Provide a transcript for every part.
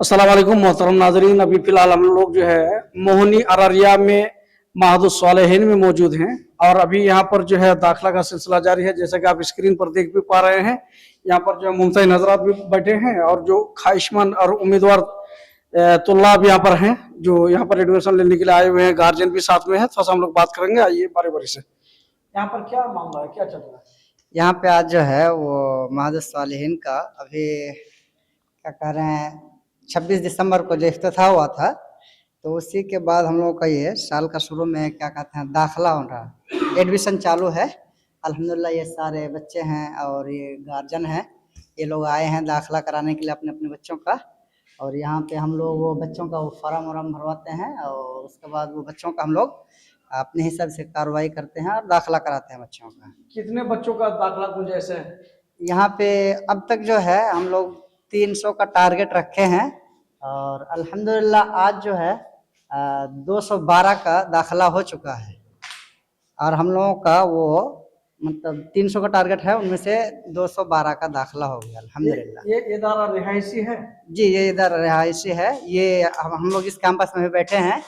अस्सलाम वालेकुम मोहतरम नाजरीन। अभी फिलहाल हम लोग जो है मोहनी अररिया में महदुस सालेहीन में मौजूद हैं और अभी यहाँ पर जो है दाखिला का सिलसिला जारी है। जैसे कि आप स्क्रीन पर देख भी पा रहे हैं, यहाँ पर जो मुमताज़ हज़रात भी बैठे हैं और जो ख्वाहिशमंद और उम्मीदवार तुल्लाब यहाँ पर हैं जो यहाँ पर एडमिशन लेने के लिए आए हुए हैं। गार्जियन भी साथ में है, थोड़ा सा हम लोग बात करेंगे। आइए बारी बारी से। यहाँ पर क्या मामला है, क्या चल रहा है? यहाँ पे आज जो है वो महदुस सालेहीन का अभी क्या कह रहे हैं 26 दिसंबर को जो इफ्तिताह हुआ था, तो उसी के बाद हम लोगों का ये साल का शुरू में क्या कहते हैं दाखिला हो रहा है, एडमिशन चालू है। अल्हम्दुलिल्लाह ये सारे बच्चे हैं और ये गार्जियन हैं, ये लोग आए हैं दाखिला कराने के लिए अपने अपने बच्चों का। और यहाँ पे हम लोग वो बच्चों का वो फार्म वार्म भरवाते हैं और उसके बाद वो बच्चों का हम लोग अपने हिसाब से कार्रवाई करते हैं और दाखिला कराते हैं बच्चों का। कितने बच्चों का दाखिला गुंजाइश है यहाँ पे? अब तक जो है हम लोग 300 का टारगेट रखे हैं और अल्हम्दुलिल्लाह आज जो है 212 का दाखिला हो चुका है। और हम लोगों का वो मतलब 300 का टारगेट है, उनमें से 212 का दाखिला हो गया अल्हम्दुलिल्लाह। ये इदारा रिहायशी है? जी ये इधर रिहायशी है। ये हम लोग इस कैंपस में भी बैठे हैं।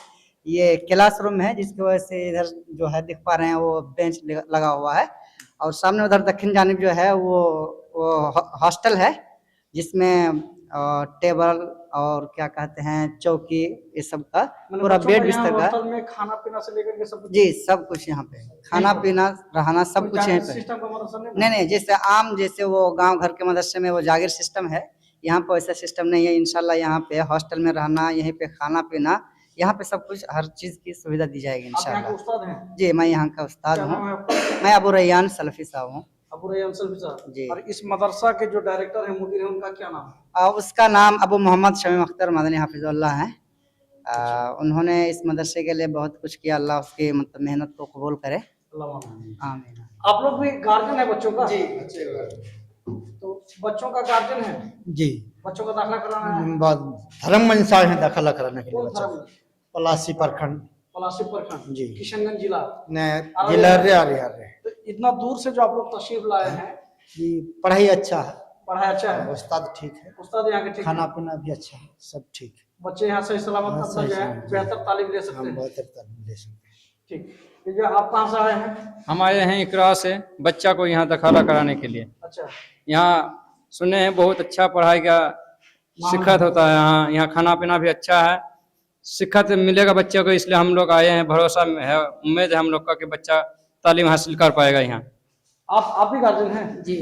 ये क्लासरूम है जिसकी वजह से इधर जो है दिख पा रहे हैं वो बेंच लगा हुआ है। और सामने उधर दक्षिण जानिब जो है वो हॉस्टल है जिसमें टेबल और क्या कहते हैं चौकी ये सब का पूरा बेड बिस्तर का हॉस्टल में खाना पीना से लेकर के सब कुछ? जी सब कुछ यहाँ पे खाना पीना रहना सब कुछ यहाँ पे। सिस्टम का मतलब नहीं जैसे आम जैसे वो गांव घर के मदरसे में वो जागीर सिस्टम है, यहाँ पे वैसा सिस्टम नहीं है। इंशाल्लाह यहाँ पे हॉस्टल में रहना, यहीं पे खाना पीना, यहाँ पे सब कुछ हर चीज की सुविधा दी जाएगी इंशाल्लाह। उस्ताद हैं? जी मैं यहाँ का उस्ताद हूँ, मैं अबू रैयान सलफी साहब हूँ। अबू रैयान सलफी साहब जी। और इस मदरसा के जो डायरेक्टर हैं, मुदीर हैं, उनका क्या नाम है? उसका नाम अबू मोहम्मद शमीम अख्तर मदनी हाफिजुल्लाह है। उन्होंने इस मदरसे के लिए बहुत कुछ किया, अल्लाह उसकी मतलब मेहनत को कबूल करे। आमीन। आप लोग भी गार्जियन है बच्चों का? जी तो बच्चों का गार्जियन है? जी बच्चों का दाखिला कराना है? धर्मगंज से आए हैं दाखिला कराने के लिए बच्चों को। पलासी प्रखंड। पलासी प्रखंड जी। किशनगंज जिला जिला अररिया। तो इतना दूर से जो आप लोग तशरीफ लाए हैं, जी पढ़ाई अच्छा है, पढ़ाई अच्छा है, उस्ताद ठीक है, उस्ताद यहाँ के ठीक खाना है, पीना भी अच्छा है, सब ठीक है। बच्चे यहाँ सही सलामत अपना जो है बेहतर तालीम ले सकते हैं। बेहतर तालीम ले सकते हैं। ठीक। ये जो आप कहाँ से आए हैं? हम आए हैं इकरा से बच्चा को यहाँ दाखिला कराने के लिए। अच्छा। यहाँ सुने हैं बहुत अच्छा पढ़ाई का शिक्षत होता है, यहाँ खाना पीना भी अच्छा है, शिक्षत मिलेगा बच्चे को, इसलिए हम लोग आए हैं। भरोसा है, उम्मीद है हम लोग का कि बच्चा तालीम हासिल कर पाएगा यहाँ। आप भी गार्जियन हैं? जी।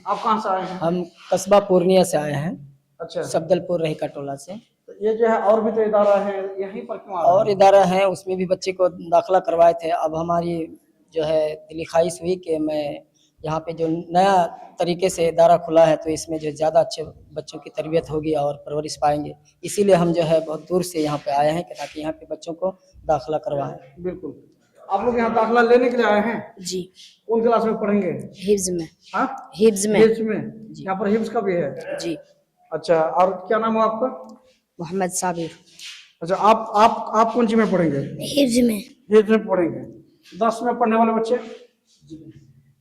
आप कहाँ से आए हैं? हम कस्बा पूर्णिया से आए हैं। अच्छा। सफदलपुर रही का टोला से। तो ये जो है और भी तो इदारा है, यहीं पर क्यों आ रहे हैं? और इदारा है, उसमें भी बच्चे को दाखिला करवाए थे। अब हमारी जो है दिली ख्वाहिश हुई कि मैं यहाँ पे जो नया तरीके से इदारा खुला है तो इसमें जो ज़्यादा अच्छे बच्चों की तरबियत होगी और परवरिश पाएंगे, इसीलिए हम जो है बहुत दूर से यहाँ पे आए हैं कि ताकि यहाँ पे बच्चों को दाखिला करवाएं। बिल्कुल। आप लोग यहाँ दाखिला लेने के लिए आए हैं? जी। कौन क्लास में पढ़ेंगे? हिफ्ज में। हाँ हिफ्ज में। हिफ्ज में। यहाँ पर हिफ्ज का भी है? जी। अच्छा, और क्या नाम है आपका? मोहम्मद साबिर। अच्छा, आप कौन सी में पढ़ेंगे? हिफ्ज में। हिफ्ज में पढ़ेंगे। 10 में पढ़ने वाले बच्चे?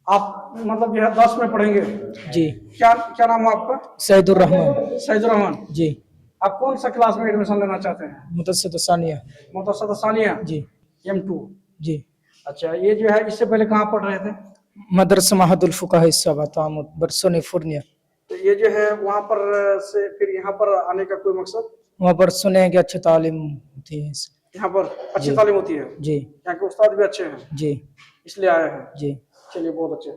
आप मतलब जो है 10 में पढ़ेंगे? जी। क्या नाम है आपका? सईदुर रहमान। सईदुर रहमान जी। आप कौन सा क्लास में एडमिशन लेना चाहते हैं? मुतस्सद सानिया। मुतवस्सित सानिया? जी। M2? जी। अच्छा, ये जो है इससे पहले कहाँ पढ़ रहे थे? मदरसा महदुल फुकाहा इस्साबातामुद बरसोनी पूर्णिया। तो ये जो है वहाँ पर से फिर यहाँ पर आने का कोई मकसद? वहाँ पर सुने कि अच्छी तालीम होती है। यहाँ पर अच्छी तालीम होती है? जी। यहाँ के उस्ताद भी अच्छे हैं? जी। इसलिए आए हैं? जी। चलिए बहुत अच्छे।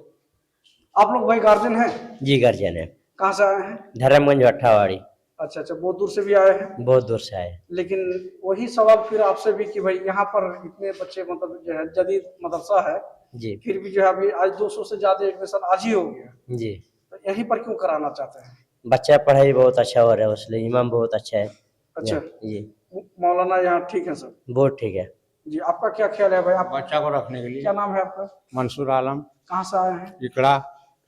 आप लोग भाई गार्जियन हैं? जी गार्जियन है। कहाँ से आए हैं? धर्मगंज अट्ठावाड़ी। अच्छा, बहुत दूर से भी आए हैं? बहुत दूर से आए। लेकिन वही सवाल फिर आपसे भी कि भाई यहाँ पर इतने बच्चे मतलब जो है जदीद मदरसा है जी, फिर भी जो है अभी आज 200 से ज्यादा एडमिशन आज ही हो गया जी, तो यहीं पर क्यों कराना चाहते हैं? बच्चा पढ़ाई बहुत अच्छा हो रहा है, उसलिए इमाम बहुत अच्छा है। अच्छा जी, मौलाना यहाँ ठीक है सर? बहुत ठीक है जी। आपका क्या ख्याल है भाई? आप बच्चा को रखने के लिए क्या नाम है आपका? मंसूर आलम। कहाँ से आए हैं? इकड़ा।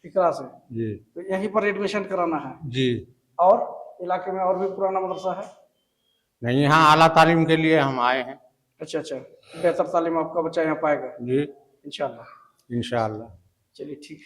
इकरा से? जी। तो यहीं पर एडमिशन कराना है? जी। और इलाके में और भी पुराना मदरसा है? नहीं, यहाँ आला तालीम के लिए हम आए हैं। अच्छा, बेहतर तालीम आपका बच्चा यहाँ पाएगा? जी इंशाल्लाह। इंशाअल्लाह। चलिए ठीक है।